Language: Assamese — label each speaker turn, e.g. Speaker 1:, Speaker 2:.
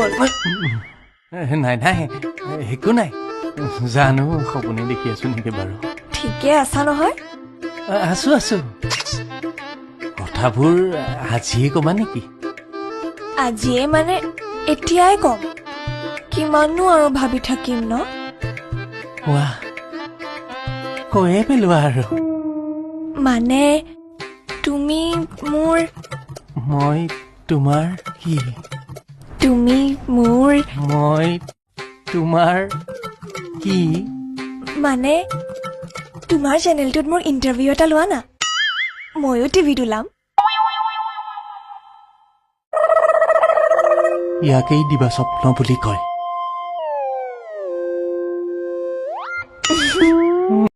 Speaker 1: হ'ল
Speaker 2: নাই নাই একো নাই জানো সপোনে দেখি আছো নেকি বাৰু
Speaker 1: ঠিকে আছা নহয়
Speaker 2: আছো আছো কথাবোৰ আজিয়ে কবা নেকি
Speaker 1: আজিয়ে মানে এতিয়াই কম কিমাননো আৰু ভাবি থাকিম ন
Speaker 2: কোৱা কৈয়ে পেলোৱা আৰু
Speaker 1: মানে তুমি মোৰ
Speaker 2: মই তোমাৰ কি
Speaker 1: তুমি মোৰ
Speaker 2: মই তোমাৰ কি
Speaker 1: মানে তোমাৰ চেনেলটোত মোৰ ইণ্টাৰভিউ এটা লোৱা না ময়ো টিভিত ওলাম
Speaker 2: ইয়াকেই দিবা স্বপ্ন বুলি কয়